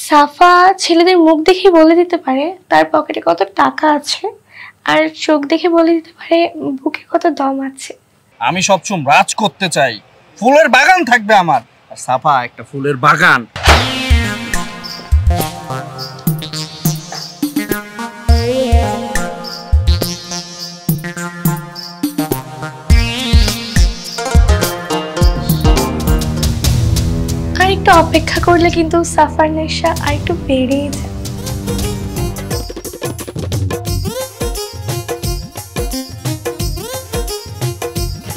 সাফা ছেলেদের মুখ দেখে বলে দিতে পারে তার পকেটে কত টাকা আছে, আর চোখ দেখে বলে দিতে পারে বুকে কত দম আছে। আমি সবসময় রাজ করতে চাই, ফুলের বাগান থাকবে আমার, আর সাফা একটা ফুলের বাগান। আর একটু অপেক্ষা করলে কিন্তু সাফার নেশা আর একটু বেড়েই যায়।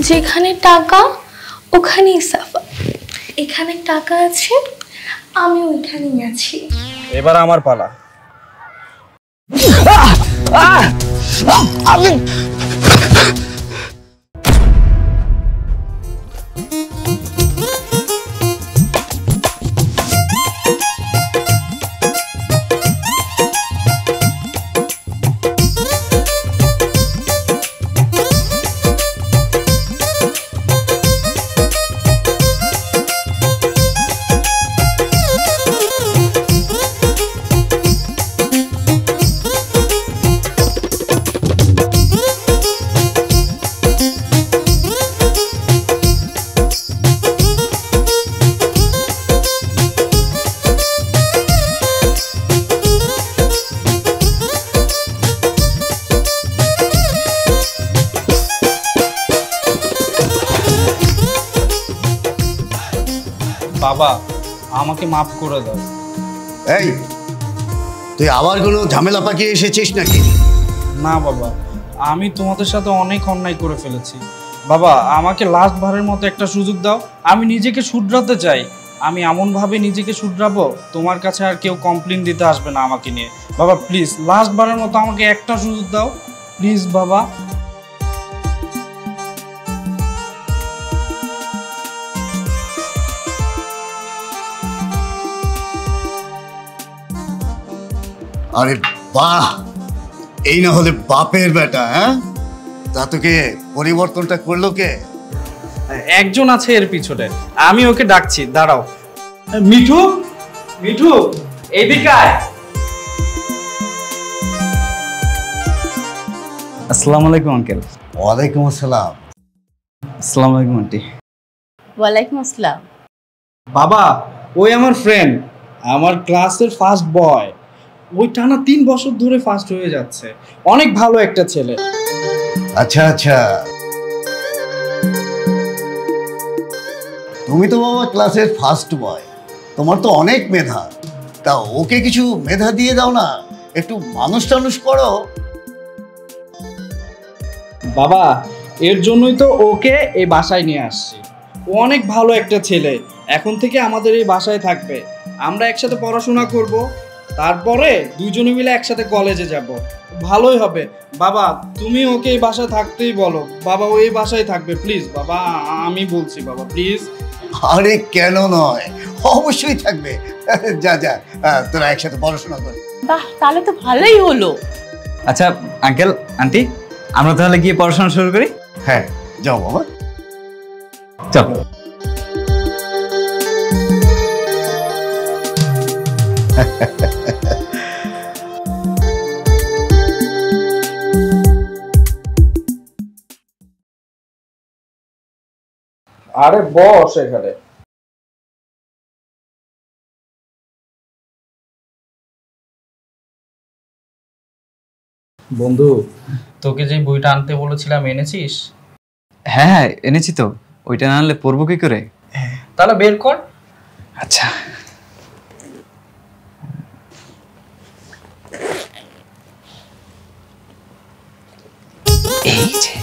যেখানে টাকা ওখানেই সাফা, এখানে টাকা আছে আমি ওইখানেই আছি। এবার আমার পালা। আমি বাবা আমাকে মাফ করে দাও। এই তুই আবার কোনো ঝামেলা পাকিয়ে এসেছিস নাকি? না বাবা, আমি তোমাদের সাথে অনেক অন্যায় করে ফেলেছি। বাবা আমাকে লাস্ট বারের মতো একটা সুযোগ দাও, আমি নিজেকে শুধরাতে চাই। আমি এমনভাবে নিজেকে শুধরাবো তোমার কাছে আর কেউ কমপ্লেন দিতে আসবে না আমাকে নিয়ে। বাবা প্লিজ লাস্ট বারের মতো আমাকে একটা সুযোগ দাও প্লিজ বাবা। আরে বাহ, এই না হলে বাপের বেটা। হ্যাঁ, তা তোকে পরিবর্তনটা করলো কে? একজন আছে এর পিছনে, আমি ওকে ডাকছি, দাঁড়াও। মিঠু, মিঠু এদিকে আয়। আসসালামু আলাইকুম আঙ্কেল। ওয়ালাইকুম আসসালাম। আসসালামু আলাইকুম আন্টি। ওয়ালাইকুম আসসালাম। বাবা ওই আমার ফ্রেন্ড, আমার ক্লাসের ফার্স্ট বয়, ওই টানা 3 বছর ধরে ফার্স্ট হয়ে যাচ্ছে, অনেক ভালো একটা ছেলে। আচ্ছা আচ্ছা, তুমি তো বাবা ক্লাসের ফার্স্ট বয়, তোমার তো অনেক মেধা, তা ওকে কিছু মেধা দিয়ে দাও না, একটু মানুষ টানুষ করো। বাবা এর জন্যই তো ওকে এই বাসায় নিয়ে আসছি। ও অনেক ভালো একটা ছেলে, এখন থেকে আমাদের এই বাসায় থাকবে, আমরা একসাথে পড়াশোনা করব, তারপরে দুজনে মিলে একসাথে কলেজে যাব, ভালোই হবে। বাবা তুমি ওকে এই বাসায় থাকতেই বলো, বাবা ও এই বাসায় থাকবে প্লিজ বাবা, আমি বলছি বাবা প্লিজ। আরে কেন নয়, অবশ্যই থাকবে। যা যা, তোরা একসাথে পড়াশোনা কর। বাহ, তাহলে তো ভালোই হলো। আচ্ছা আঙ্কেল আন্টি, আমরা তাহলে গিয়ে পড়াশোনা শুরু করি? হ্যাঁ যাও বাবা, চল। আরে বস এখানে। বন্ধু তোকে যে বইটা আনতে বলেছিলাম এনেছিস? হ্যাঁ হ্যাঁ এনেছি তো, ওইটা না আনলে পড়বো কি করে? তাহলে বের কর। আচ্ছা এই যে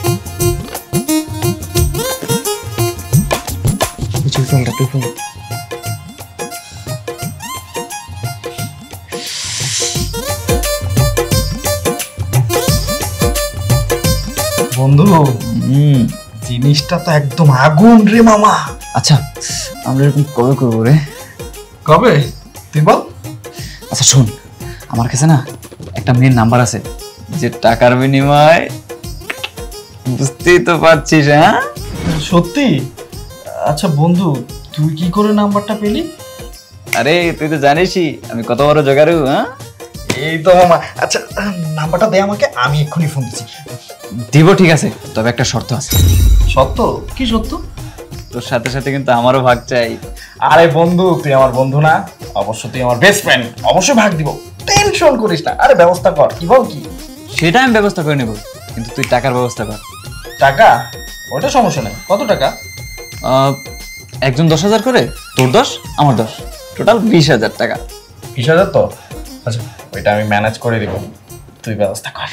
বন্ধু জিনিসটা তো একদম আগুন রে মামা। আচ্ছা আমরা এরকম কবে করবো রে? কবে তুই বল। আচ্ছা শোন, আমার কাছে না একটা মেয়ের নাম্বার আছে, যে টাকার বিনিময়ে, বুঝতেই তো পারছিস। হ্যাঁ সত্যি? আচ্ছা বন্ধু তুই কি করে নাম্বারটা পেলি? আরে তুই তো জানিসই আমি কত বড় জোগাড়ু। হ্যাঁ এই তো মামা। আচ্ছা নাম্বারটা দে আমাকে, আমি এক্ষুনি ফোন দিচ্ছি। দিব, ঠিক আছে, তবে একটা শর্ত আছে। সত্য? কি সত্য? তোর সাথে সাথে কিন্তু আমারও ভাগ চাই। আরে বন্ধু, তুই আমার বন্ধু না? অবশ্য তুই আমার বেস্ট ফ্রেন্ড, অবশ্যই ভাগ দিব, টেনশন করিস না। আরে ব্যবস্থা কর, কি বল কি? সেটা আমি ব্যবস্থা করে নেব, কিন্তু তুই টাকার ব্যবস্থা কর। টাকা? ওটা সমস্যা নেই। কত টাকা? একজন 10,000 করে, তোর 10 আমার 10, টোটাল 20,000 টাকা। 20,000 তো? আচ্ছা ওইটা আমি ম্যানেজ করে দিব, তুই ব্যবস্থা কর।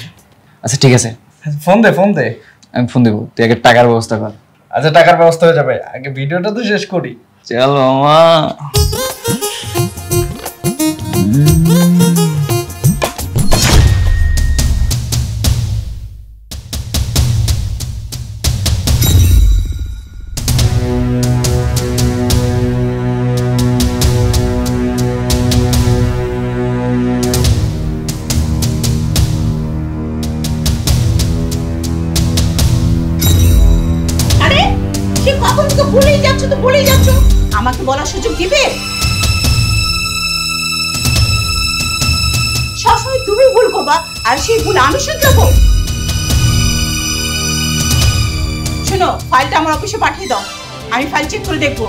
আচ্ছা ঠিক আছে, ফোন দে, ফোন দে। আমি ফোন দেবো, তুই আগে টাকার ব্যবস্থা কর। আচ্ছা টাকার ব্যবস্থা হয়ে যাবে, আগে ভিডিওটা তো শেষ করি। চল মামা। আরে সে কখন থেকে ভুলেই যাচ্ছ, আমাকে বলার সুযোগ দিবে? সবসময় তুমি ভুল করবা আর সেই ভুল আমি শুধরাবো। শোনো, ফাইলটা আমার অফিসে পাঠিয়ে দাও, আমি ফাইল চেক করে দেখবো।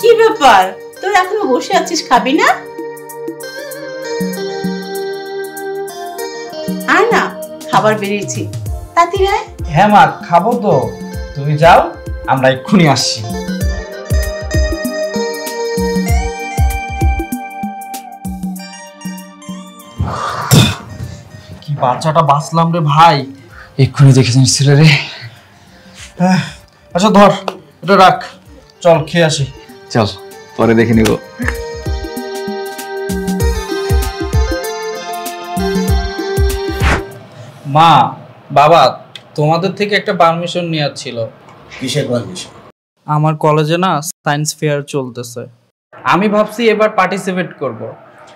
কি ব্যাপার, তোর এখনো বসে আছিস, খাবি না? আয় না, খাবার বেরিয়েছি, তাড়াতাড়ি আয়। হ্যাঁ মা, খাবো তো, তুমি যাও, আমরা এক্ষুনি আসছি। কি বাচ্চাটা বাঁচলাম রে ভাই। এক্ষুনি দেখে ছিল রে। আচ্ছা ধর, এটা রাখ, চল খেয়ে আসি। চল পরে দেখে নিব। মা, বাবা, তোমাদের থেকে একটা পারমিশন নেওয়ার ছিল। কিসের পারমিশন? আমার কলেজে না সায়েন্স ফেয়ার চলতেছে, আমি ভাবছি এবার পার্টিসিপেট করব।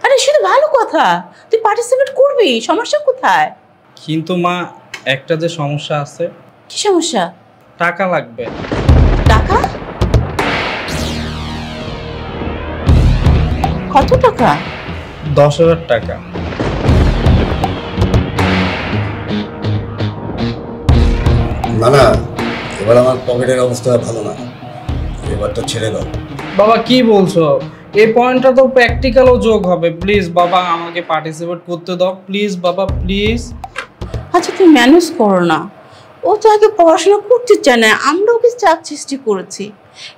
আরে সেটা ভালো কথা, তুই পার্টিসিপেট করবি, সমস্যা কোথায়? কিন্তু মা, একটা যে সমস্যা আছে। কি সমস্যা? টাকা লাগবে। টাকা? কত টাকা? 10,000 টাকা। না না, এবার আমার পকেটের অবস্থা ভালো না, এবারটা ছেড়ে দাও। বাবা কি বলছো? এই পয়েন্টটা তো প্র্যাকটিক্যালও যোগ হবে। প্লিজ বাবা, আমাকে পার্টিসিপেট করতে দাও, প্লিজ বাবা, প্লিজ। আচ্ছা তুই ম্যানেজ করো না, ও তো আগে পড়াশোনা করতে চায় না, আমরা ওকে চাপ সৃষ্টি করেছি,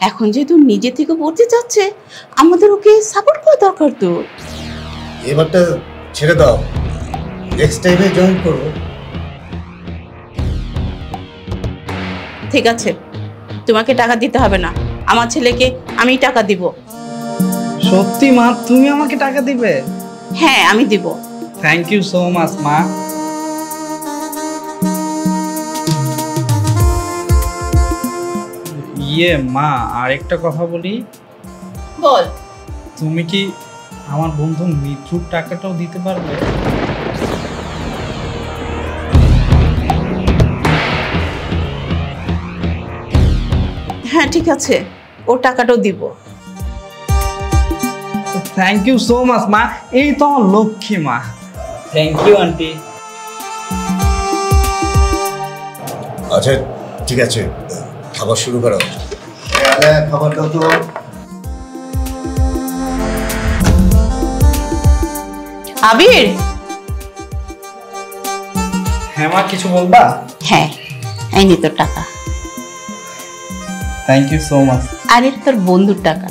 এখন যেহেতু নিজে থেকে পড়তে চাচ্ছে আমাদের ওকে সাপোর্ট করা দরকার। তো এবারটা ছেড়ে দাও, নেক্সট টাইমে জয়েন করবো। ঠিক আছে, তোমাকে টাকা দিতে হবে না, আমার ছেলেকে আমি টাকা দিব। সত্যি মা, তুমি আমাকে টাকা দিবে? হ্যাঁ আমি দিব। থ্যাংক ইউ সো মাচ মা। ইয়ে মা, আরেকটা কথা বলি। বল। তুমি কি আমার বন্ধু মিত্রুর টাকাটাও দিতে পারবে? হ্যাঁ ঠিক আছে, ওর টাকাটাও দিব। থ্যাংক ইউ সো মাচ মা, এই তো আমার লক্ষ্মী মা। Thank you aunty. আচ্ছা ঠিক আছে, খাবার শুরু করো। খাবার দাও তো। আবির। হ্যাঁ মা, কিছু বলবা? হ্যাঁ, এই নে তোর টাকা। Thank you so much. আর এটা তোর বন্ধুর টাকা।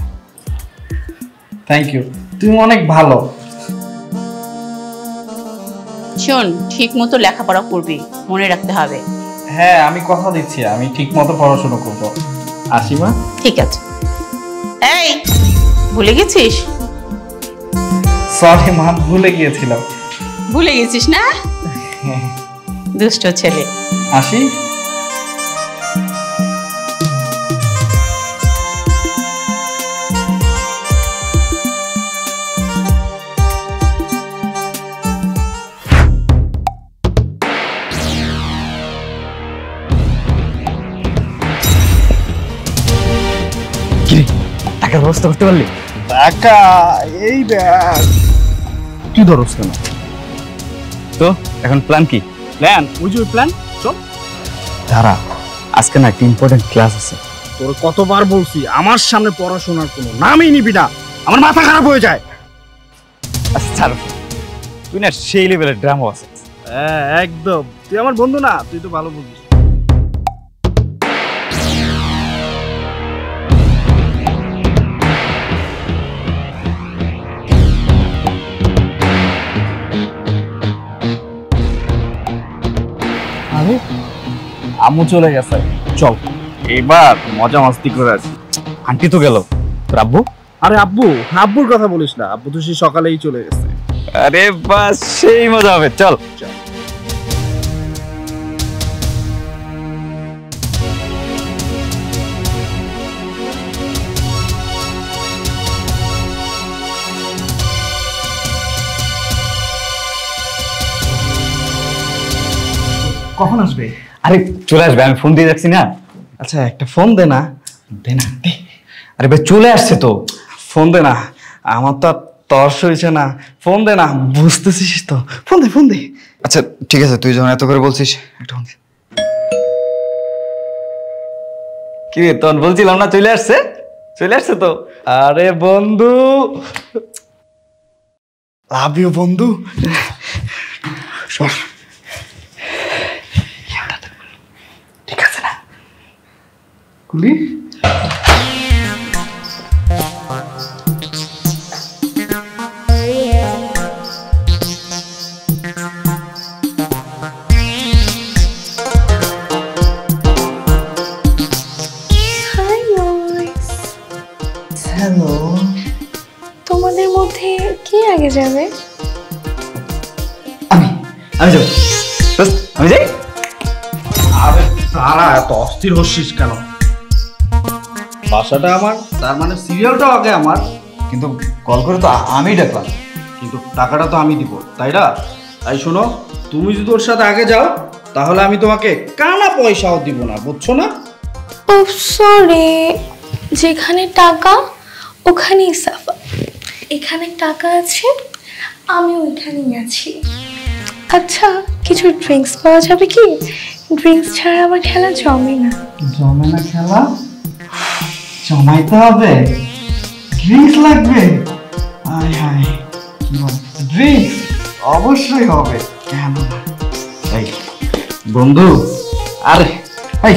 থ্যাংক ইউ, তুমি অনেক ভালো। শোন, ঠিক মতো লেখাপড়া করবি, মনে রাখতে হবে। হ্যাঁ আমি কথা দিচ্ছি, আমি ঠিক মতো পড়াশোনা করবো। আসি মা। ঠিক আছে। এই ভুলে গেছিস? সরি মা, ভুলে গিয়েছিলাম। ভুলে গেছিস না? দুষ্ট ছেলে। আসি। টাকার ব্যবস্থা করতে পারলি? টাকা এই দেখ। তুই ধরস কেন? তো এখন প্ল্যান কি? প্ল্যান? ওই যে প্ল্যান, চল। দাঁড়া, আজকে না একটা ইম্পর্টেন্ট ক্লাস আছে। তোর কতবার বলছি আমার সামনে পড়াশোনার কোনো নামই নিবি না, আমার মাথা খারাপ হয়ে যায়। আচ্ছা ছাড়, তুই না সেই লেভেলের ড্রামা আছে। হ্যাঁ একদম, তুই আমার বন্ধু না, তুই তো ভালো বুঝিস। আরে আম্মু চলে গেছে, চল এবার মজা মাস্তি করে আসি। আন্টি তো গেল, তোর আব্বু? আরে আব্বু, আব্বুর কথা বলিস না, আব্বু তো সেই সকালেই চলে গেছে। আরে বাস, সেই মজা হবে, চল। কখন আসবে? আরে চলে আসবে, আমি ফোন দিয়ে যাচ্ছি না। আচ্ছা একটা ফোন দে না। দে না, দে। আরে ভাই চলে আসছে তো। ফোন দে না, আমার তো আর তর্স হয়েছে না, ফোন দে না, বুঝতেছিস তো, ফোন দে ফোন দে। আচ্ছা ঠিক আছে, তুই যখন এত করে বলছিস একটা ফোন দে। কি রে, তখন বলছিলাম না চলে আসছে, চলে আসছে তো। আরে বন্ধু, লাভ ইউ বন্ধু। সর। ঠিক আছে না? কুলি হাই বয়েস। হ্যালো। তোমাদের মধ্যে কে আগে যাবে? আমি আমি যাবো। দোস্ত, আমি যাই। আরে তারা এত অস্থির হচ্ছিস কেন? বাসাটা আমার, তার মানে সিরিয়ালটাও আগে আমার, কিন্তু কল করে তো আমি ডাকলাম। কিন্তু টাকাটা তো আমি দিব, তাই না? তাই শোনো, তুমি যদি ওর সাথে আগে যাও তাহলে আমি তোমাকে কানা পয়সাও দিব না, বুঝছো না? ও সরি, যেখানে টাকা ওখানেই সাফা। এখানে টাকা আছে, আমি ওইখানেই আছি। আচ্ছা কিছু ড্রিঙ্কস পাওয়া যাবে কি? ড্রিঙ্কস ছাড়া আমার খেলা জমে না। জমে না খেলা? জমাইতে হবে, ড্রিঙ্কস লাগবে। আয় হায়, কি বল, ড্রিঙ্কস অবশ্যই হবে, কেন না? এই বন্ধু, আরে এই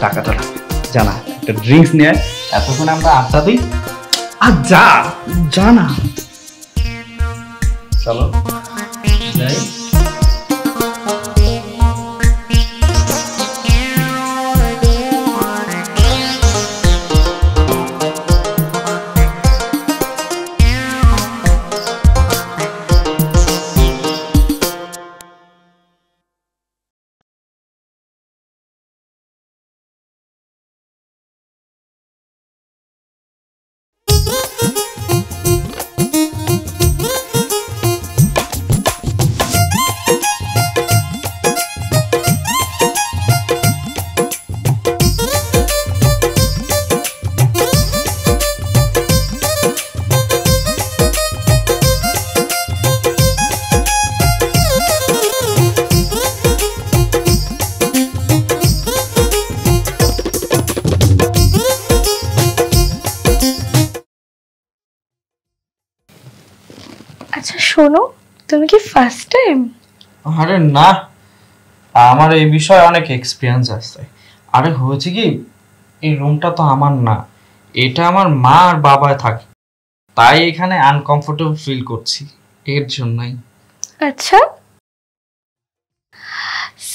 টাকাটা জানা, একটা ড্রিঙ্কস নিয়ে এতক্ষণ আমরা আড্ডা দিই। আর যা যা না, চলো যাই। আচ্ছা শোনো, তুমি কি ফার্স্ট টাইম? আরে না, আমার এই বিষয়ে অনেক এক্সপিরিয়েন্স আছে। আরে হয়েছে কি, এই রুমটা তো আমার না, এটা আমার মা আর বাবা থাকে, তাই এখানে আনকমফোর্টেবল ফিল করছি, এর জন্যই। আচ্ছা,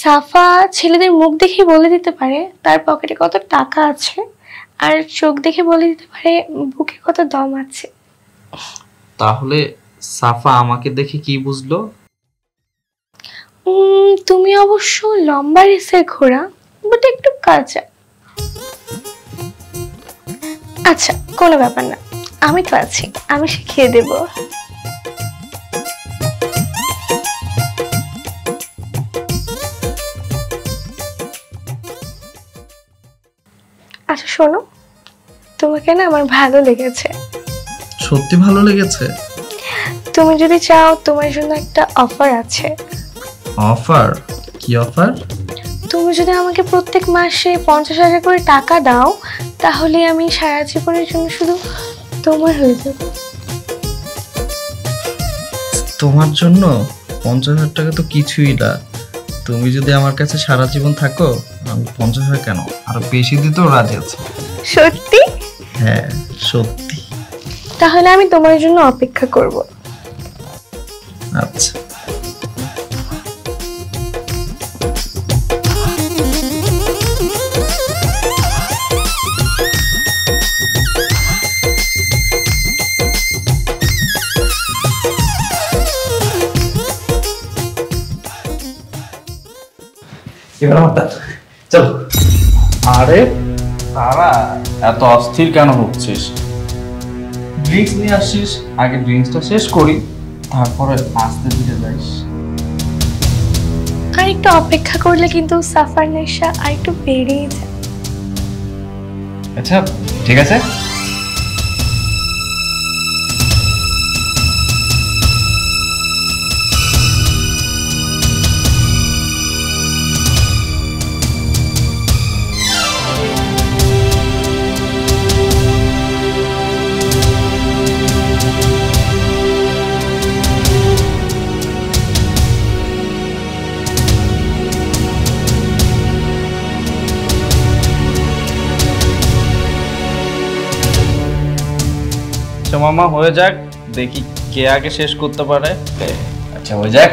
সাফা ছেলেদের মুখ দেখে বলে দিতে পারে তার পকেটে কত টাকা আছে, আর চোখ দেখে বলে দিতে পারে বুকে কত দম আছে। তাহলে সাফা আমাকে দেখে কি বুঝলো? তুমি অবশ্য লম্বা রেসের ঘোড়া, বাট একটু কাঁচা। আচ্ছা কোনো ব্যাপার না, আমি তো আছি, আমি শিখিয়ে দেব। আচ্ছা শোনো, তোমাকে না আমার ভালো লেগেছে। সত্যি ভালো লেগেছে? তুমি যদি চাও তোমার জন্য একটা অফার আছে। অফার? কি অফার? তুমি যদি আমাকে প্রত্যেক মাসে 50,000 করে টাকা দাও তাহলে আমি সারা জীবনের জন্য শুধু তোমার হয়ে যাব। তোমার জন্য 50,000 টাকা তো কিছুই না। তুমি যদি আমার কাছে সারা জীবন থাকো আমি 50,000 কেন আরো বেশি দিতেও রাজি আছি। সত্যি? হ্যাঁ সত্যি। তাহলে আমি তোমার জন্য অপেক্ষা করব। আচ্ছা। এবার আমারটা চলো। আরে তারা এত অস্থির কেন হচ্ছিস? ড্রিঙ্কস নিয়ে আসছিস, আগে ড্রিঙ্কসটা শেষ করি তারপরে আস্তে ধীরে যাইস। আর একটু অপেক্ষা করলে কিন্তু সাফার নেশা আর একটু বেড়েই যায়। আচ্ছা ঠিক আছে। মামা হয়ে যাক, দেখি কে আগে শেষ করতে পারে। আচ্ছা হয়ে যাক।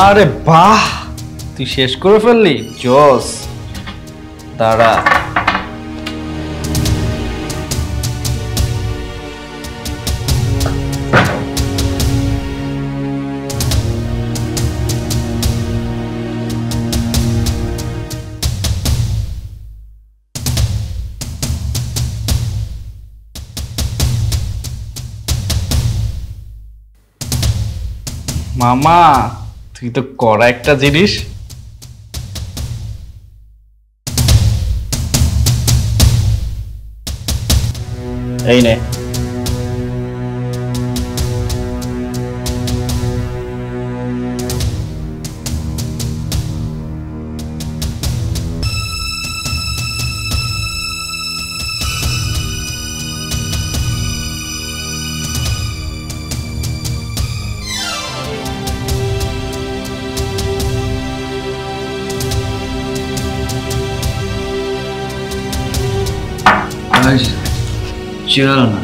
আরে বাহ, তুই শেষ করে ফেললি, জোস। দাঁড়া, মামা তুই তো করা একটা জিনিস। এই নে। চল না,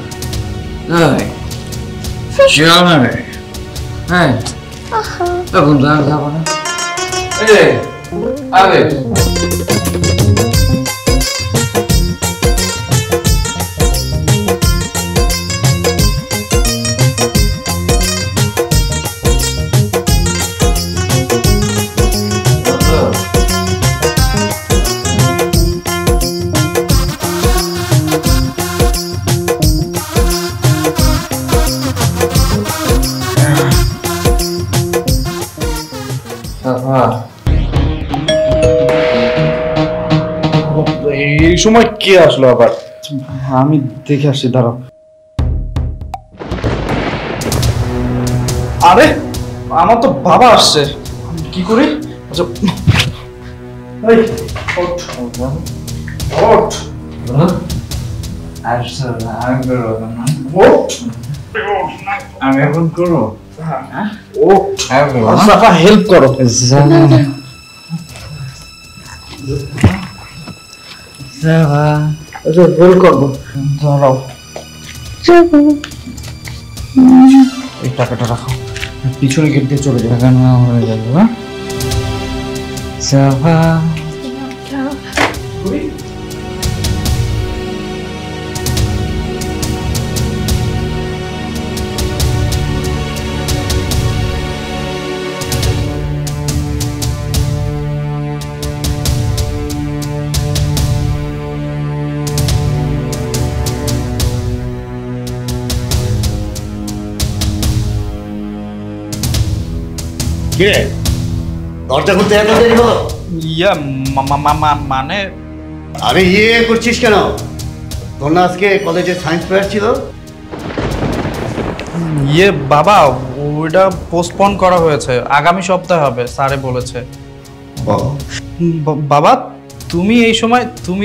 চল না রে। হ্যাঁ তখন তো আর যাবো না। আরে এই সময় কে আসলো আবার? আমি দেখে আসছি, দাঁড়াও। আরে আমার তো বাবা আসছে, আমি কি করি? আচ্ছা, এই, ওঠ, ওঠ, আমি এখন করবো। হেল্প করো। আচ্ছা হেল্প করবো, দাঁড়াও। এই টাকাটা রাখো, পিছনে গেট দিয়ে চলে যাবে। হয়ে যাবো। কিরে দরজা খুলতে এত দেরি হলো? ইয়া মানে আরে করছিস কেন? তোর না আজকে কলেজে সায়েন্স ফেয়ার ছিল? বাবা ওইটা পোস্টপোন করা হয়েছে, আগামী সপ্তাহে হবে স্যারে বলেছে। বাবা তুমি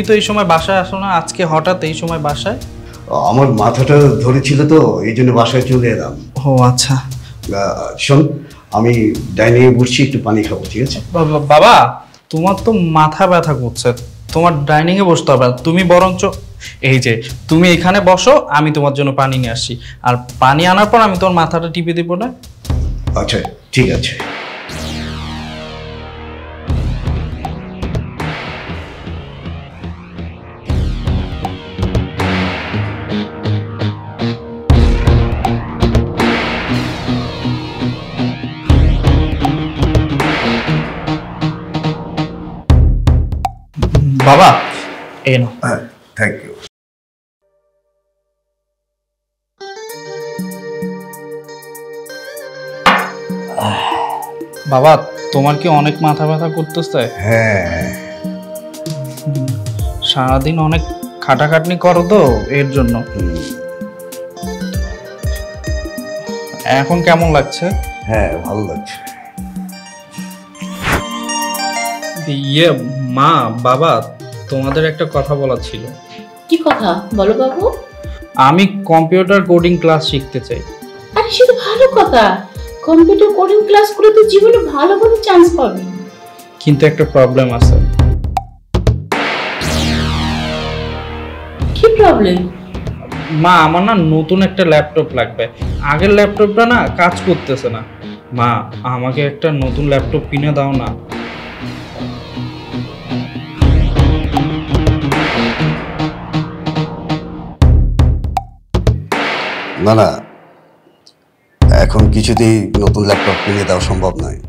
তো এই সময় বাসায় আসো না, আজকে হঠাৎ এই সময় বাসায়? আমার মাথাটা ধরেছিল তো, এই জন্য বাসায় চলে এলাম। ও আচ্ছা। শোন, আমি ডাইনিং এ বসছি, একটু পানি খাবো, ঠিক আছে? বাবা তোমার তো মাথা ব্যথা করছে, তোমার ডাইনিং এ বসতে হবে। তুমি বরঞ্চ এই যে তুমি এখানে বসো, আমি তোমার জন্য পানি নিয়ে আসছি, আর পানি আনার পর আমি তোমার মাথাটা টিপে দেবো না? আচ্ছা ঠিক আছে। বাবা এই নাও। হ্যাঁ থ্যাংক ইউ। বাবা তোমার কি অনেক মাথা ব্যথা করতেছে? হ্যাঁ সারাদিন অনেক খাটাখাটনি করো তো এর জন্য। এখন কেমন লাগছে? হ্যাঁ ভালো লাগছে। মা বাবা তোমাদের একটা কথা বলার ছিল। কি কথা বলো বাবু? আমি কম্পিউটার কোডিং ক্লাস শিখতে চাই। আরে সেটা ভালো কথা, কম্পিউটার কোডিং ক্লাস করে তো জীবনে ভালো ভালো চান্স পাবি। কিন্তু একটা প্রবলেম আছে। কি প্রবলেম? মা আমার না নতুন একটা ল্যাপটপ লাগবে, আগের ল্যাপটপটা না কাজ করতেছে না। মা আমাকে একটা নতুন ল্যাপটপ কিনে দাও না। না না, এখন কিছুতেই নতুন ল্যাপটপ কিনে দেওয়া সম্ভব নয়।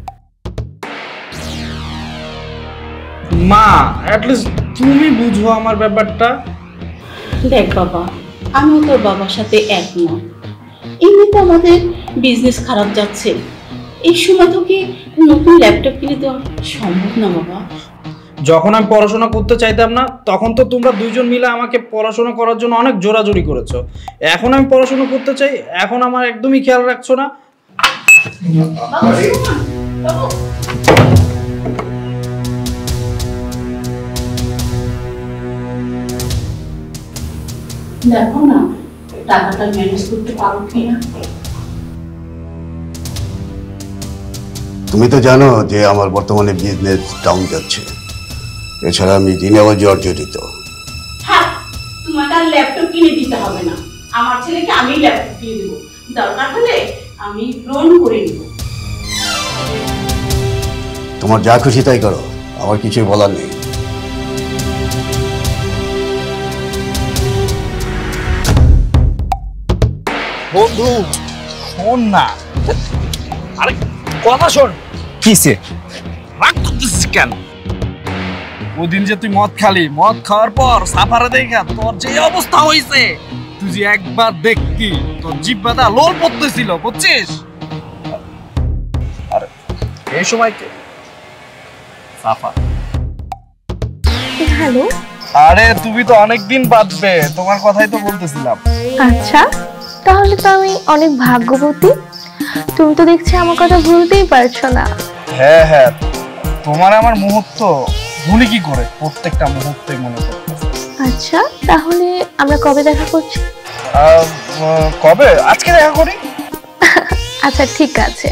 মা অ্যাটলিস্ট তুমি বুঝো আমার ব্যাপারটা। দেখ বাবা, আমিও তোর বাবার সাথে একমত। এমনিতে আমাদের বিজনেস খারাপ যাচ্ছে, এই সময় তোকে নতুন ল্যাপটপ কিনে দেওয়া সম্ভব না বাবা। যখন আমি পড়াশোনা করতে চাইতাম না তখন তো তোমরা দুইজন মিলে আমাকে পড়াশোনা করার জন্য অনেক জোরাজোরি করেছো। এখন আমি পড়াশোনা করতে চাই, এখন আমার একদমই খেয়াল রাখছো না। দেখো না টাকাটা ম্যানেজ করতে পারো কিনা। তুমি তো জানো যে আমার বর্তমানে বিজনেস ডাউন যাচ্ছে, এছাড়া আমি ঋণেও জর্জরিত। হ্যাঁ, তোমাকে আর ল্যাপটপ কিনে দিতে হবে না, আমার ছেলেকে আমি ল্যাপটপ কিনে দেবো, দরকার হলে আমি লোন করে নিব। তোমার যা খুশি তাই করো, আমার কিছু বলার নেই। বন্ধু শোন না, আরে কথা শোন। কিসে রাগ করতেছিস কেন? ওদিন যে তুই মদ খাওয়ার পর সাফারে দেখা তোর যে অবস্থা হয়েছে, তুই যে একবার দেখতি তোর জিহ্বাটা লোল পড়তেছিল, বুঝছিস? আরে এই সময় কে সাফা? হ্যালো। আরে তুমি তো অনেকদিন বাদবে, তোমার কথাই তো বলতেছিলাম। আচ্ছা, তাহলে তো আমি অনেক ভাগ্যবতী। তুমি তো দেখছি আমার কথা ভুলতেই পারছো না। হ্যাঁ হ্যাঁ, তোমার আমার মুহূর্ত ভুলি কি করে, প্রত্যেকটা মুহূর্তে মনে করতেছে। আচ্ছা, তাহলে আমরা কবে দেখা করছি? কবে? আজকে দেখা করি। আচ্ছা ঠিক আছে,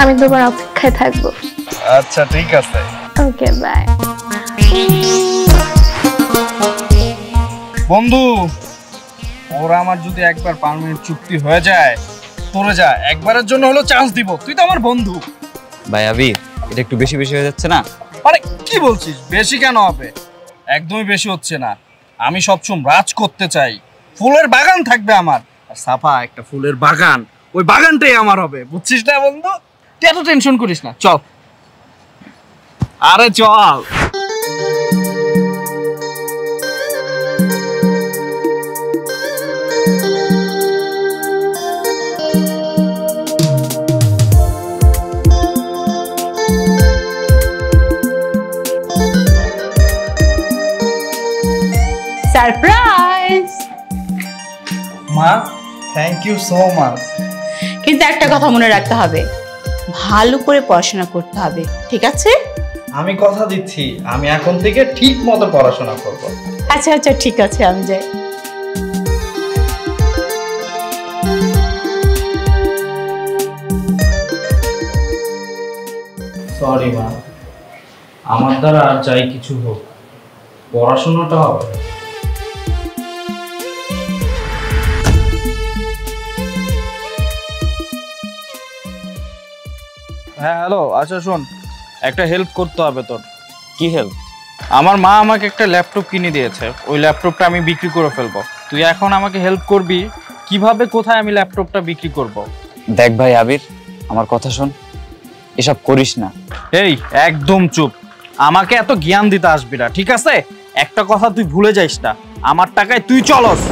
আমি তোমার অপেক্ষায় থাকবো। আচ্ছা ঠিক আছে। Okay bye. বন্ধু, ওরা আমার যদি একবার পার্মানেন্ট চুক্তি হয়ে যায়, তোরে যা একবারের জন্য হলো চান্স দিব, তুই তো আমার বন্ধু। ভাই আবির, এটা একটু বেশি বেশি হয়ে যাচ্ছে না? আরে কি বলছিস, বেশি কেন হবে? একদমই বেশি হচ্ছে না। আমি সবসময় রাজ করতে চাই, ফুলের বাগান থাকবে আমার, আর সাফা একটা ফুলের বাগান, ওই বাগানটাই আমার হবে, বুঝছিস না বন্ধু? তুই এত টেনশন করিস না, চল। আরে চল। সারপ্রাইজ। মা, থ্যাংক ইউ সো মাচ। কিন্তু একটা কথা মনে রাখতে হবে, ভালো করে পড়াশোনা করতে হবে, ঠিক আছে? আমি কথা দিচ্ছি আমি এখন থেকে ঠিক মতো পড়াশোনা করব। আচ্ছা আচ্ছা ঠিক আছে, আমি যাই। সরি মা, আমার দ্বারা আর যাই কিছু হোক, পড়াশোনাটা হবে। হ্যাঁ হ্যালো, আচ্ছা শোন, একটা হেল্প করতে হবে তোর। কি হেল্প? আমার মা আমাকে একটা ল্যাপটপ কিনে দিয়েছে, ওই ল্যাপটপটা আমি বিক্রি করে ফেলবো। তুই এখন আমাকে হেল্প করবি, কিভাবে কোথায় আমি ল্যাপটপটা বিক্রি করব। দেখ ভাই আবির, আমার কথা শোন, এসব করিস না। এই একদম চুপ, আমাকে এত জ্ঞান দিতে আসবি না, ঠিক আছে? একটা কথা তুই ভুলে যাইস না, আমার টাকায় তুই চলস।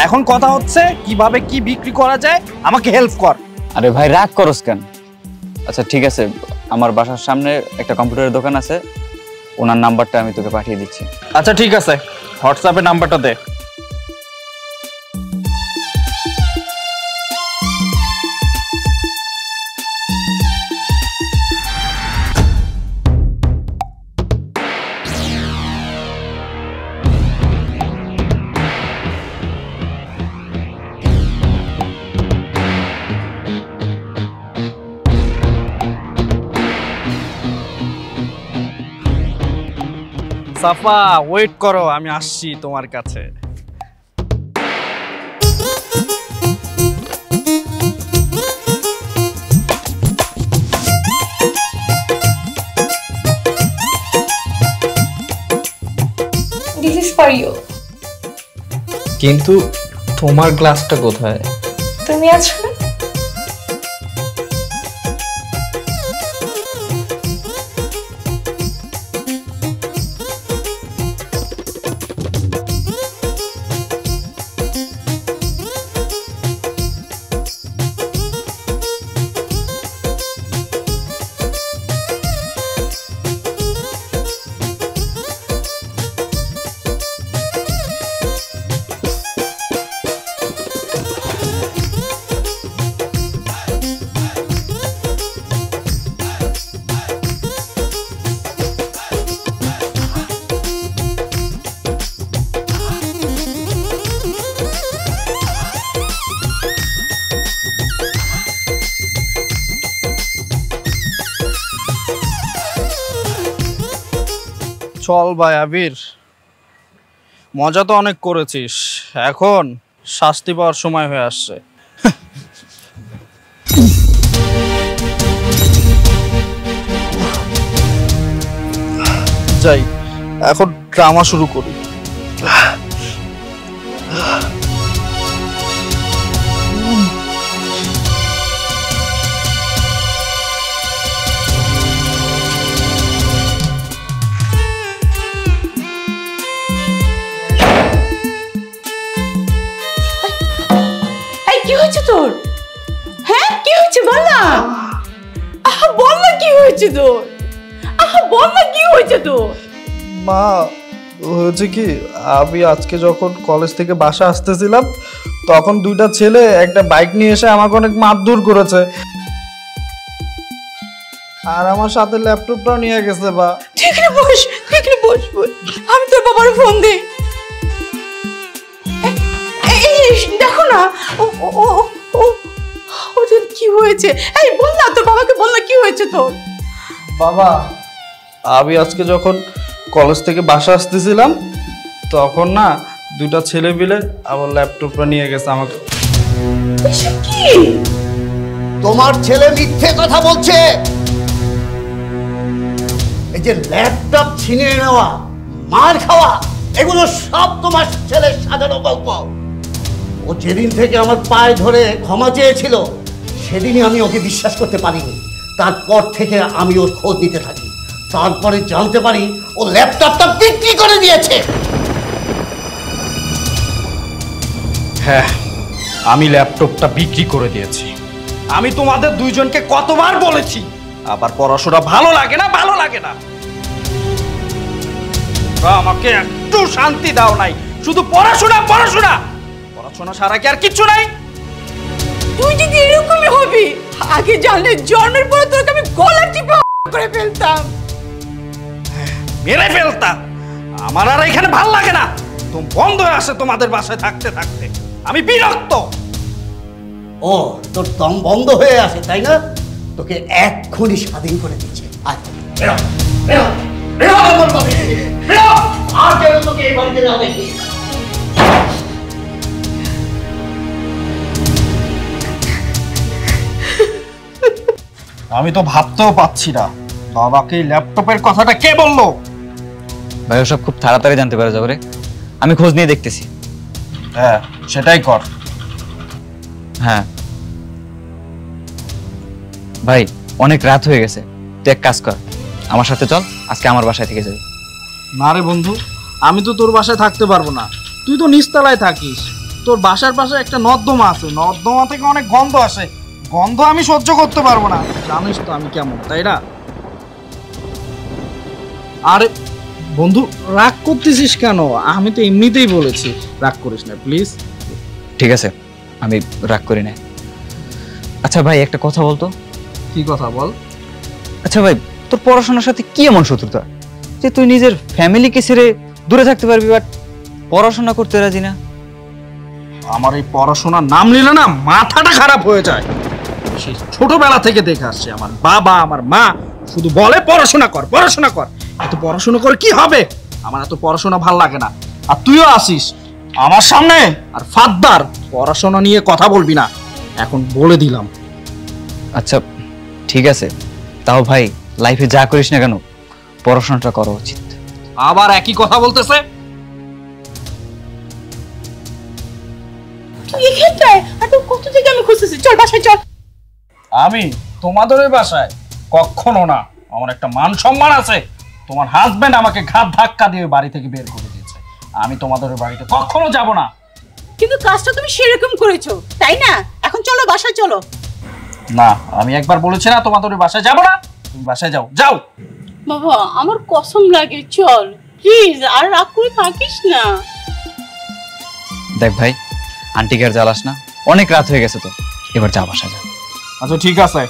এখন কথা হচ্ছে কিভাবে কি বিক্রি করা যায়, আমাকে হেল্প কর। আরে ভাই রাগ করস কেন? আচ্ছা ঠিক আছে, আমার বাসার সামনে একটা কম্পিউটারের দোকান আছে, ওনার নাম্বারটা আমি তোকে পাঠিয়ে দিচ্ছি। আচ্ছা ঠিক আছে, হোয়াটসঅ্যাপে নাম্বারটা দে। সাফা, ওয়েট করো, আমি আসছি তোমার কাছে। This is for you. কিন্তু তোমার গ্লাসটা কোথায়? তুমি আছো না? চল ভাই আবির, মজা তো অনেক করেছিস, এখন শাস্তি পাওয়ার সময় হয়ে আসছে। যাই, এখন ড্রামা শুরু করি। কি হয়েছে তোর? হ্যাঁ কি হয়েছে বল না। বল না কি হয়েছে তোর। বল না কি হয়েছে তোর। মা, হয়েছে কি, আমি আজকে যখন কলেজ থেকে বাসা আসতেছিলাম তখন দুইটা ছেলে একটা বাইক নিয়ে এসে আমাকে অনেক মারধর করেছে, আর আমার সাথে ল্যাপটপটাও নিয়ে গেছে। বা ঠিক রে, বস ঠিক রে, বস বস, আমি তোর বাবার ফোন দিই। দেখো না ওদের কি হয়েছে। এই বল না, তোর বাবাকে বল না কি হয়েছে তোর। বাবা, আমি আজকে যখন কলেজ থেকে বাসা আসতেছিলাম তখন না দুটা ছেলে মিলে আমার ল্যাপটপটা নিয়ে গেছে আমাকে। কি তোমার ছেলে মিথ্যে কথা বলছে। এই যে ল্যাপটপ ছিনিয়ে নেওয়া, মার খাওয়া, এগুলো সব তোমার ছেলের সাজানো গল্প। ও যেদিন থেকে আমার পায়ে ধরে ক্ষমা চেয়েছিল সেদিনই আমি ওকে বিশ্বাস করতে পারিনি। তারপর থেকে আমি ওর খোঁজ নিতে থাকি, তারপরে জানতে পারি ও ল্যাপটপটা বিক্রি করে দিয়েছে। হ্যাঁ, আমি ল্যাপটপটা বিক্রি করে দিয়েছি। আমি তোমাদের দুইজনকে কতবার বলেছি আবার পড়াশোনা ভালো লাগে না, ভালো লাগে না। তোমরা আমাকে একটু শান্তি দাও নাই, শুধু পড়াশোনা পড়াশোনা পড়াশোনা সারা কি আর কিচ্ছু নাই? তুই যদি এরকমই হবি, আগে জানলে জন্মের পরে তোকে আমি গলা টিপে করে ফেলতাম। মেরে ফেলতা। আমার আর এখানে ভাল লাগে না, তুমি বন্ধ হয়ে আসে তোমাদের বাসায় থাকতে থাকতে আমি বিরক্ত। ও তোর দম বন্ধ হয়ে আসে তাই না? তোকে এক্ষুনি স্বাধীন করে দিচ্ছে। আয় বেরো বেরো বেরো আমার বাড়ি থেকে, বেরো। আর কেন তোকে এই বাড়িতে না দেখি। আমি তো ভাবতেও পাচ্ছি না বাবাকে ল্যাপটপের কথাটা কে বললো। ভাই ওসব খুব তাড়াতাড়ি জানতে পারা যাবে রে, আমি খোঁজ নিয়ে দেখতেছি। হ্যাঁ সেটাই কর। হ্যাঁ ভাই অনেক রাত হয়ে গেছে, তুই এক কাজ কর, আমার সাথে চল, আজকে আমার বাসায় থেকে যাবি। না রে বন্ধু, আমি তো তোর বাসায় থাকতে পারবো না, তুই তো নিচতলায় থাকিস। তোর বাসার পাশে একটা নর্দমা আছে, নর্দমা থেকে অনেক গন্ধ আসে, গন্ধ আমি সহ্য করতে পারবো না, জানিস তো আমি কেমন, তাই না? আরে বন্ধু রাগ করতেছিস কেন? আমি তো এমনিতেই বলেছি, রাগ করিস না প্লিজ। ঠিক আছে আমি রাগ করি না। আচ্ছা ভাই একটা কথা বলতো। কি কথা বল? আচ্ছা ভাই তোর পড়াশোনার সাথে কি এমন শত্রুতা যে তুই নিজের ফ্যামিলিকে ছেড়ে দূরে থাকতে পারবি বাট পড়াশোনা করতে রাজি না? আমার এই পড়াশোনার নাম নিলে না মাথাটা খারাপ হয়ে যায়। সেই ছোটবেলা থেকে দেখে আসছে আমার বাবা আমার মা শুধু বলে পড়াশোনা কর পড়াশোনা কর, এত পড়াশোনা করে কি হবে? আমার এত পড়াশোনা ভাল লাগে না। আর তুইও আসিস আমার সামনে আর ফাদ্দার পড়াশোনা নিয়ে কথা বলবি না, এখন বলে দিলাম। আচ্ছা ঠিক আছে, তাও ভাই লাইফে যা করিস না কেন পড়াশোনাটা করা উচিত। আবার একই কথা বলতেছে। তুই এখানটায় আর তোর কত থেকে আমি খুঁজতেছি, চল বাসায় চল। আমি তোমাদের ওই বাসায় কখনো না, আমার একটা মান সম্মান আছে। তোমার হাজবেন্ড আমাকে ঘাত ধাক্কা দিয়ে বাড়ি থেকে বের করে দিয়েছে, আমি তোমাদের ওই বাড়িতে কখনো যাব না। কিন্তু কাজটা তুমি সেরকম করেছো তাই না? এখন চলো বাসায় চলো। না আমি একবার বলেছি না তোমাদের ওই বাসায় যাব না, তুমি বাসায় যাও যাও। বাবা আমার কসম লাগে, চল প্লিজ, আর রাগ করে থাকিস না। দেখ ভাই আন্টিকে আর জ্বালাস না, অনেক রাত হয়ে গেছে তো, এবার যা বাসা যা। আচ্ছা ঠিক আছে,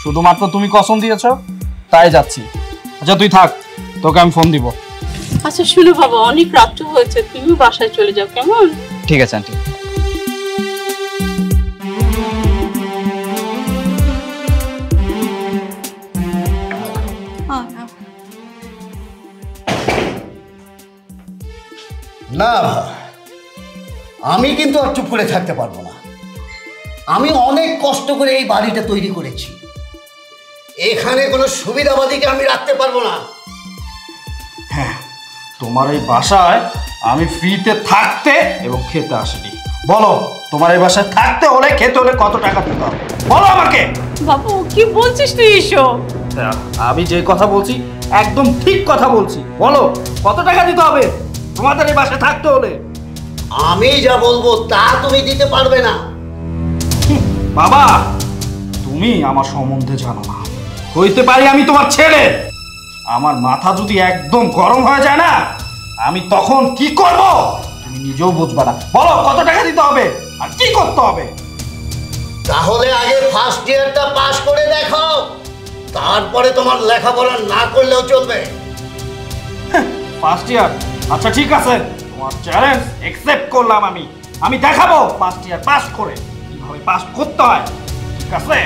শুধুমাত্র তুমি কসম দিয়েছো তাই যাচ্ছি। আচ্ছা তুই থাক, তোকে আমি ফোন দিব। আচ্ছা শুনো বাবা, অনেক রাত্র হয়েছে, তুমি বাসায় চলে যাও কেমন? ঠিক আছে আন্টি। না আমি কিন্তু আর চুপ করে থাকতে পারবো না। আমি অনেক কষ্ট করে এই বাড়িটা তৈরি করেছি, এখানে কোনো সুবিধাবাদীকে আমি রাখতে পারবো না। হ্যাঁ তোমার এই বাসায় আমি ফ্রিতে থাকতে এবং খেতে আসিনি। বলো তোমার এই বাসায় থাকতে হলে খেতে হলে কত টাকা দিতে হবে বলো আমাকে। বাবু কি বলছিস তুই এসব? আমি যে কথা বলছি একদম ঠিক কথা বলছি, বলো কত টাকা দিতে হবে তোমাদের এই বাসায় থাকতে হলে? আমি যা বলবো তা তুমি দিতে পারবে না। বাবা তুমি আমার সম্বন্ধে জানো না, হইতে পারি আমি তোমার ছেলে, আমার মাথা যদি একদম গরম হয়ে যায় না আমি তখন কি করব তুমি নিজেও বুঝবে না। বলো কত টাকা দিতে হবে আর কি করতে হবে? তাহলে আগে ফার্স্ট ইয়ারটা পাস করে দেখো, তারপরে তোমার লেখাপড়া না করলেও চলবে। First year? আচ্ছা ঠিক আছে, তোমার চ্যালেঞ্জ অ্যাকসেপ্ট করলাম। আমি দেখাবো ফার্স্ট ইয়ার পাস করে কিভাবে পাস করতে হয়, ঠিক আছে?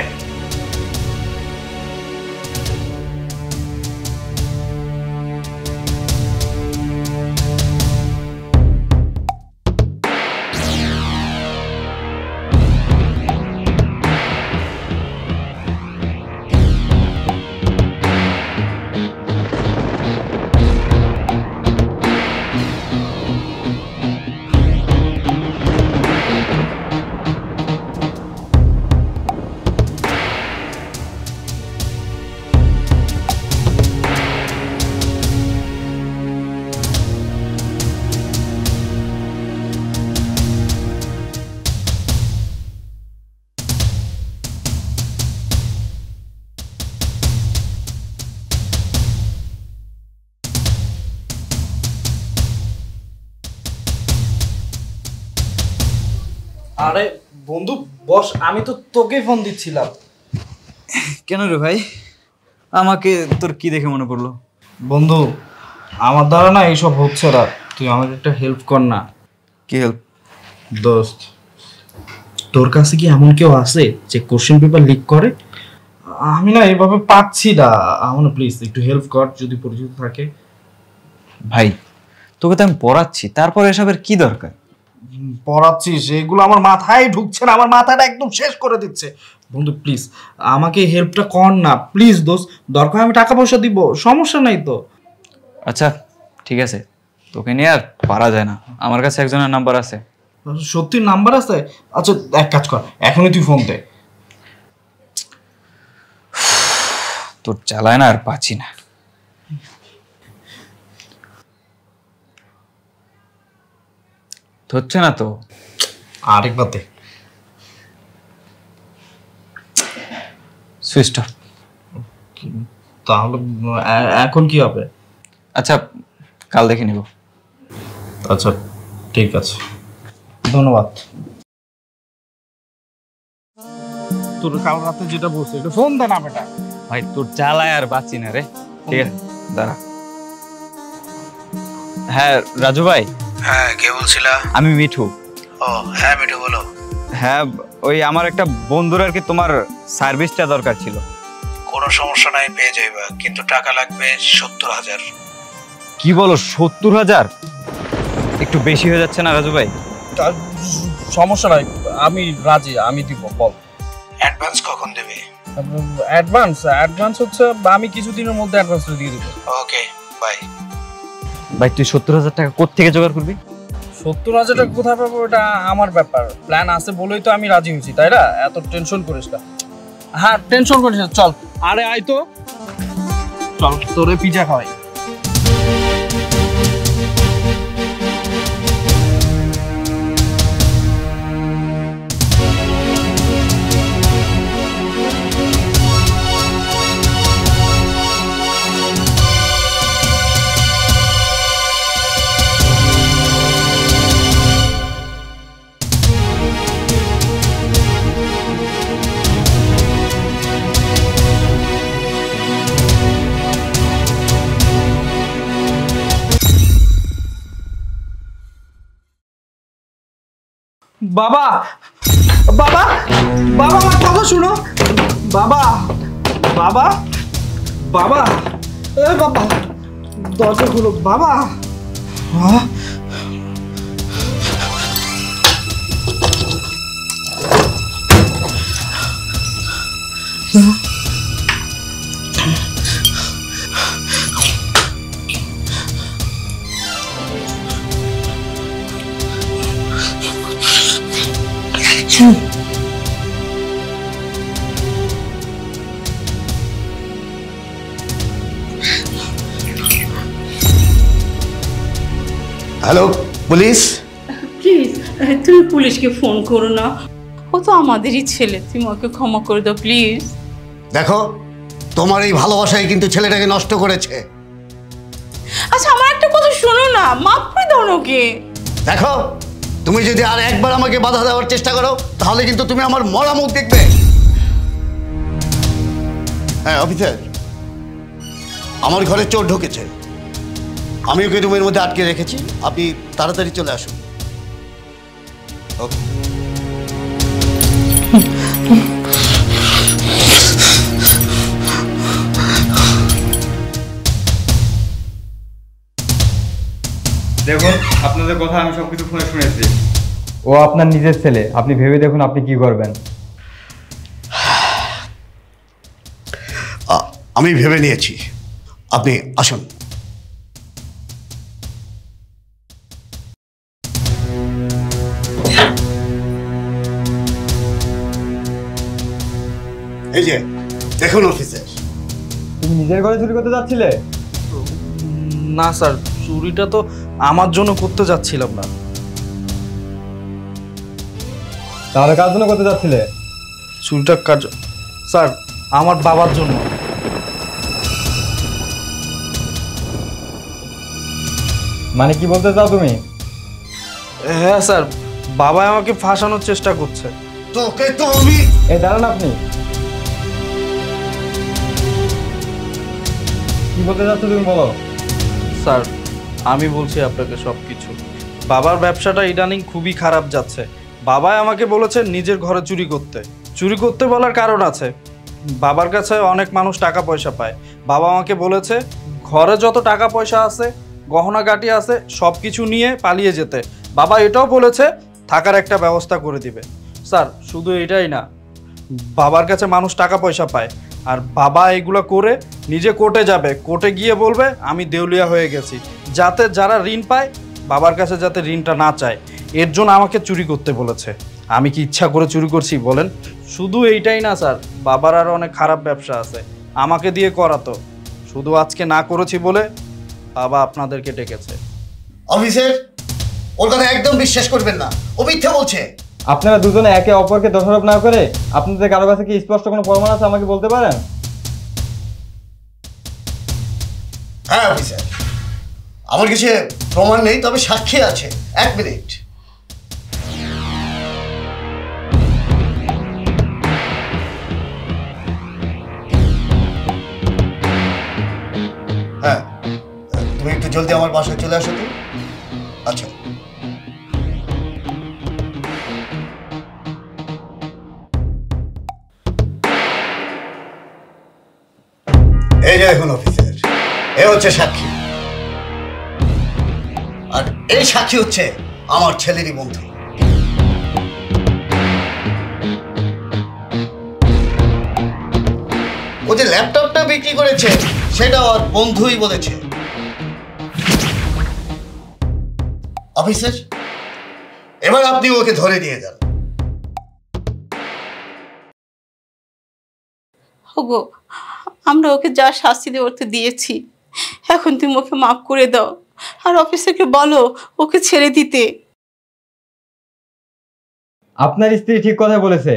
আরে বন্ধু বস, আমি তো তোকে ফোন দিচ্ছিলাম। কেন রে ভাই, আমাকে তোর কি দেখে মনে পড়লো? বন্ধু আমার দ্বারা না এইসব হচ্ছে না, তুই আমাকে একটা হেল্প কর না। কি হেল্প? দোস্ত, তোর কাছে কি এমন কেউ আছে যে কোশ্চেন পেপার লিক করে? আমি না এইভাবে পাচ্ছি না, আমার প্লিজ একটু হেল্প কর যদি পরিচিত থাকে। ভাই তোকে তো আমি পড়াচ্ছি, তারপর এসবের কি দরকার? পড়াচ্ছিস, এগুলো আমার মাথায় ঢুকছে না, আমার মাথাটা একদম শেষ করে দিচ্ছে। বন্ধু প্লিজ আমাকে হেল্পটা কর না প্লিজ দোস্ত, দরকার আমি টাকা পয়সা দিব, সমস্যা নাই তো। আচ্ছা ঠিক আছে, তোকে নিয়ে আর পারা যায় না, আমার কাছে একজনের নাম্বার আছে। সত্যি নাম্বার আছে? আচ্ছা এক কাজ কর, এখনই তুই ফোন দে। তোর চালায় না আর পাচ্ছি না। হচ্ছে না তো, আরেকবার দে। Switch off. তাহলে এখন কি হবে? আচ্ছা কাল দেখে নিব। আচ্ছা ঠিক আছে, ধন্যবাদ। তোর কাল রাতে যেটা বলছে একটু ফোন দে না বেটা। ভাই তোর চালায় আর বাঁচি না রে। ঠিক আছে দাঁড়া। হ্যাঁ রাজু ভাই। হ্যাঁ কে বলছিলা? আমি মিঠু। ও হ্যাঁ মিঠু বলো। হ্যাঁ ওই আমার একটা বন্ধুর আর কি তোমার সার্ভিসটা দরকার ছিল। কোনো সমস্যা নাই, পেয়ে যাইবা, কিন্তু টাকা লাগবে 70,000। কি বলো 70,000? একটু বেশি হয়ে যাচ্ছে না রাজু ভাই? সমস্যা নাই, আমি রাজি, আমি দিব, বল। অ্যাডভান্স কখন দেবে? অ্যাডভান্স হচ্ছে আমি কিছুদিনের মধ্যে অ্যাডভান্সটা দিয়ে দিব। Okay bye. ভাই তুই 70,000 টাকা কোত্থেকে জোগাড় করবি? 70,000 টাকা কোথায় পাবো এটা আমার ব্যাপার, প্ল্যান আছে বলেই তো আমি রাজি হয়েছি, তাই না? এত টেনশন করিস না। হ্যাঁ টেনশন করিস না, চল। আরে আয় তো, চল তোরে পিজা খাওয়াই। বাবা বাবা বাবা আমার কথা শুনো, বাবা বাবা বাবা, এ বাবা দরজা খুলো বাবা। হ্যাঁ? Hello police. প্লিজ তুমি পুলিশকে ফোন করো না, ও তো আমাদেরই ছেলে, তুমি ওকে ক্ষমা করে দাও প্লিজ। দেখো তোমার এই ভালোবাসাই কিন্তু ছেলেটাকে নষ্ট করেছে। আচ্ছা আমার একটা কথা শোনো না, মাফ করে দাও না ওকে। দেখো তুমি যদি আর একবার আমাকে বাধা দেওয়ার চেষ্টা করো তাহলে কিন্তু তুমি আমার মরা মুখ দেখবে। হ্যাঁ অফিসার, আমার ঘরে চোর ঢুকেছে, আমি ওকে রুমের মধ্যে আটকে রেখেছি, আপনি তাড়াতাড়ি চলে আসুন। ওকে। দেখুন আপনাদের কথা আমি সবকিছু ফোনে শুনেছি, ও আপনার নিজের ছেলে, আপনি ভেবে দেখুন আপনি কি করবেন। আমি ভেবে নিয়েছি, আপনি আসুন। এই যে দেখুন অফিসার। তুমি নিজের ঘরে চুরি করতে যাচ্ছিলে? না স্যার, চুরিটা তো আমার জন্য করতে যাচ্ছিলাম না। তাহলে কার জন্য করতে যাচ্ছিলে? চুরিটা কাজ স্যার আমার বাবার জন্য। মানে কি বলতে চাও তুমি? হ্যাঁ স্যার, বাবা আমাকে ফাঁসানোর চেষ্টা করছে। তোকে তো আমি এই দাঁড়ান, আপনি কি বলতে যাচ্ছ তুমি বলো। স্যার আমি বলছি আপনাকে সব কিছু। বাবার ব্যবসাটা ইদানিং খুবই খারাপ যাচ্ছে। বাবা আমাকে বলেছে নিজের ঘরে চুরি করতে বলার কারণ আছে। বাবার কাছে অনেক মানুষ টাকা পয়সা পায়। বাবা আমাকে বলেছে ঘরে যত টাকা পয়সা আছে, গহনাগাটি আছে, সব কিছু নিয়ে পালিয়ে যেতে। বাবা এটাও বলেছে থাকার একটা ব্যবস্থা করে দিবে। স্যার শুধু এটাই না, বাবার কাছে মানুষ টাকা পয়সা পায়, আর বাবা এগুলো করে নিজে কোর্টে যাবে, কোর্টে গিয়ে বলবে আমি দেউলিয়া হয়ে গেছি, যাতে যারা ঋণ পায় বাবার কাছে যাতে ঋণটা না চায়। এর জন্য আমাকে চুরি করতে বলেছে। আমি কি ইচ্ছা করে চুরি করছি বলেন? শুধু এইটাই না স্যার, বাবার আরও অনেক খারাপ ব্যবসা আছে, আমাকে দিয়ে করাতো। শুধু আজকে না করেছি বলে বাবা আপনাদেরকে ডেকেছে। অফিসের ওর কথা একদম বিশ্বাস করবেন না, ও মিথ্যা বলছে। আপনারা দুজনে একে অপরকে দোষারোপ না করে আপনাদের কারো কাছে কি স্পষ্ট কোনো প্রমাণ আছে আমাকে বলতে পারেন? হ্যাঁ অফিসার, আমার কাছে প্রমাণ নেই, তবে সাক্ষী আছে। 1 মিনিট। হ্যাঁ, তুমি একটু জলদি আমার বাসায় চলে আসো তো। আচ্ছা, এই যে এখন অফিসার, এ হচ্ছে সাক্ষী, আর এই সাক্ষী হচ্ছে আমার ছেলেরই বন্ধু। ও যে ল্যাপটপটা বিক্রি করেছে সেটা ওর বন্ধুই বলেছে। অফিসার, এবার আপনি ওকে ধরে নিয়ে যান। ওগো, আমরা ওকে যা শাস্তি দিয়ে ওকে দিয়েছি, এখন তুমি ওকে মাফ করে দাও, আর অফিসারকে বলো ওকে ছেড়ে দিতে। আপনার স্ত্রী ঠিক কথা বলেছে।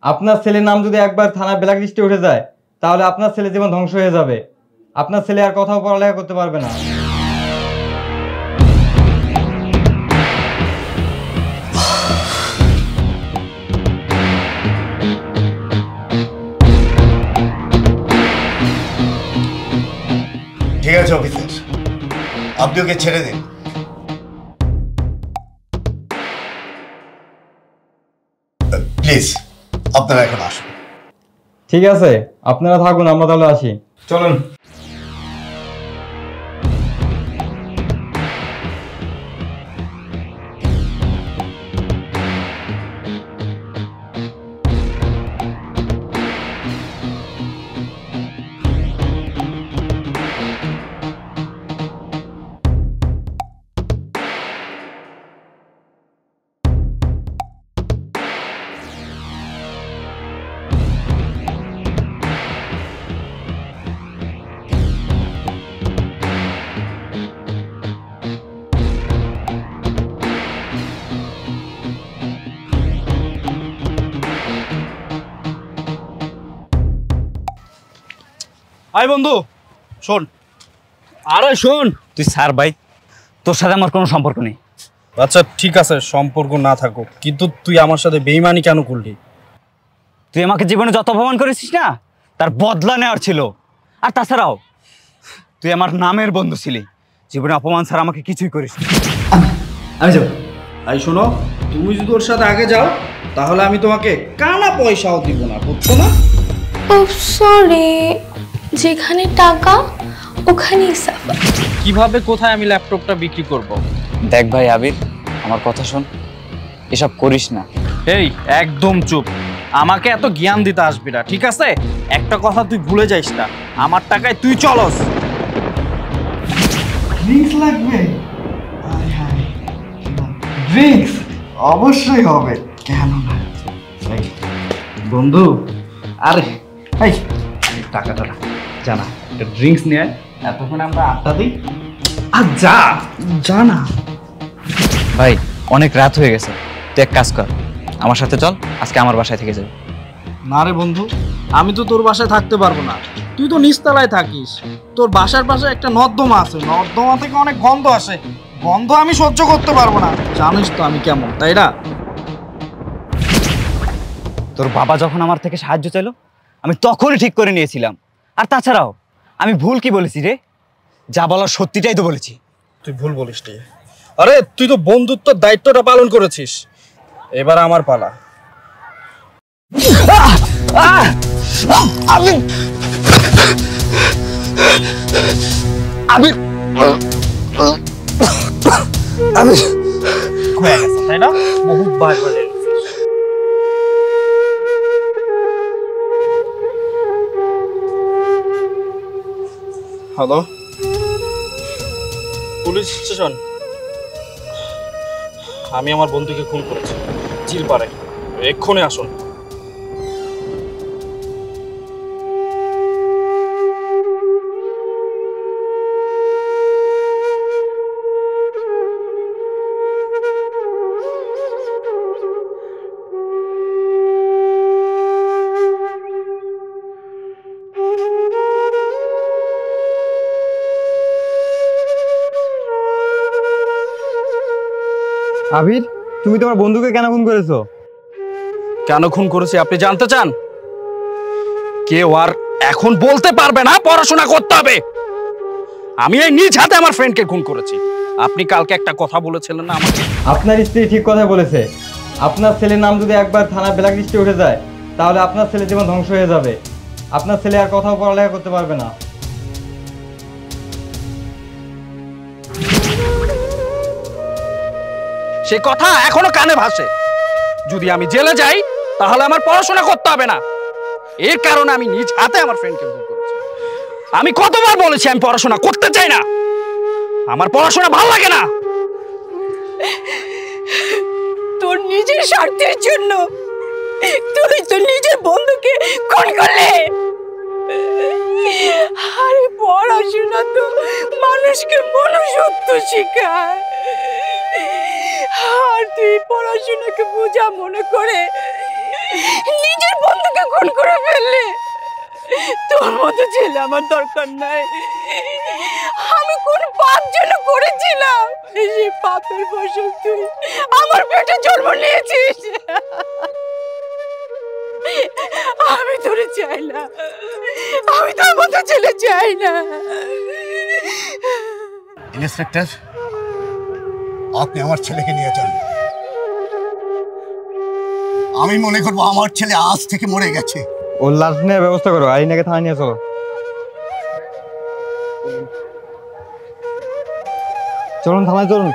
আপনার ছেলের নাম যদি একবার থানা ব্ল্যাক লিস্টে উঠে যায় তাহলে আপনার ছেলে জীবন ধ্বংস হয়ে যাবে। আপনার ছেলে আর কোথাও পড়ালেখা করতে পারবে না। ঠিক আছে অফিসার, আপনি ওকে ছেড়ে দিন। প্লিজ আপনারা এখন আসুন। ঠিক আছে, আপনারা থাকুন, আমরা তাহলে আসি। চলুন। আই বন্ধু শোন। আরে শোন, তুই স্যার ভাই, তোর সাথে আমার কোনো সম্পর্ক নেই। আচ্ছা ঠিক আছে, সম্পর্ক না থাকুক, কিন্তু তুই আমার সাথে বেইমানি কেন করলি? তুই আমাকে জীবনে যত অপমান করেছিস না, তার বদলা নেওয়ার ছিল। আর তাছাড়াও তুই আমার নামের বন্ধু ছিলি, জীবনে অপমান ছাড়া আমাকে কিছুই করিস না। আমি যাব। আই শোনো, তুমি যদি ওর সাথে আগে যাও তাহলে আমি তোমাকে কানা পয়সাও দিব না, বুঝছো না? ও সরি, যেখানে টাকা ওখানেই সাফা। কিভাবে কোথায় আমি ল্যাপটপটা বিক্রি করব? দেখ ভাই আবির, আমার কথা শোন, এসব করিস না। এই একদম চুপ, আমাকে এত জ্ঞান দিতে আসবি না, ঠিক আছে? একটা কথা তুই ভুলে যাইস না, আমার টাকায় তুই চলস। ড্রিঙ্কস লাগবে? ড্রিঙ্কস অবশ্যই হবে, কেন না? বন্ধু, আরে এই টাকাটা জানা, একটা ড্রিঙ্কস নিয়ে এতক্ষণ আমরা আড্ডা দিই। আর যা যা না ভাই, অনেক রাত হয়ে গেছে, তুই এক কাজ কর, আমার সাথে চল, আজকে আমার বাসায় থেকে যাবে। না রে বন্ধু, আমি তো তোর বাসায় থাকতে পারবো না। তুই তো নিচতলায় থাকিস, তোর বাসার পাশে একটা নর্দমা আছে, নর্দমা থেকে অনেক গন্ধ আসে, গন্ধ আমি সহ্য করতে পারবো না। জানিস তো আমি কেমন, তাই না? তোর বাবা যখন আমার থেকে সাহায্য চাইলো আমি তখনই ঠিক করে নিয়েছিলাম। আর তাছাড়াও আমি ভুল কি বলেছি রে? যা বলার সত্যিটাই তো বলেছি। তুই ভুল বলিস নি। আরে তুই তো বন্ধুত্বের দায়িত্বটা পালন করেছিস, এবার আমার পালা। আবির আবির আবির হয়ে গেছে তাই না? বহুবার বলে হ্যালো, পুলিশ স্টেশন। আমি আমার বন্ধুকে খুন করেছি চিরপাড়ে, এক্ষুনি আসুন। আবির, তুমি তোমার বন্ধুকে কেন খুন করেছো? কেন খুন করেছি আপনি জানতে চান? কেউ আর এখন বলতে পারবে না পড়াশোনা করতে হবে। আমি এই নিজ হাতে আমার ফ্রেন্ডকে খুন করেছি। আপনি কালকে একটা কথা বলেছিলেন না আমাকে? আপনার স্ত্রী ঠিক কথা বলেছে। আপনার ছেলের নাম যদি একবার থানা ব্ল্যাক লিস্টে উঠে যায় তাহলে আপনার ছেলের জীবন ধ্বংস হয়ে যাবে। আপনার ছেলে আর কোথাও পড়ালেখা করতে পারবে না। সে কথা এখনো কানে ভাসে। যদি আমি জেলে যাই তাহলে আমার পড়াশোনা করতে হবে না। এর কারণে আমি নিজ হাতে আমার ফ্রেন্ডকে খুন করেছি। আমি কতবার বলেছি আমি পড়াশোনা করতে চাই না, আমার পড়াশোনা ভালো লাগে না। তোর নিজের স্বার্থের জন্য তুই তো নিজের বন্ধুকে খুন করলে। আরে পড়াশোনা তো মানুষকে মনুষ্যত্ব শেখায়, আর তুই পড়াশোনাকে বোঝা মনে করে নিজের বন্ধুকে খুন করে ফেললে। তোর মতো ছেলে আমার দরকার নাই। আমি কোন পাপ যেন করেছিলাম, সেই পাপের ফসল তুই আমার পেটে জন্ম নিয়েছিস। আমি তোরে চাই না, আমি তোর মতো ছেলে চাই না। ইন্সপেক্টর, আপনি আমার ছেলেকে নিয়ে যান। আমি মনে করবো আমার ছেলে আজ থেকে মরে গেছে। ওর লাশ নেওয়ার ব্যবস্থা করো, আইনাকে থানায় নিয়ে চলো। চলুন থানায় চলুন।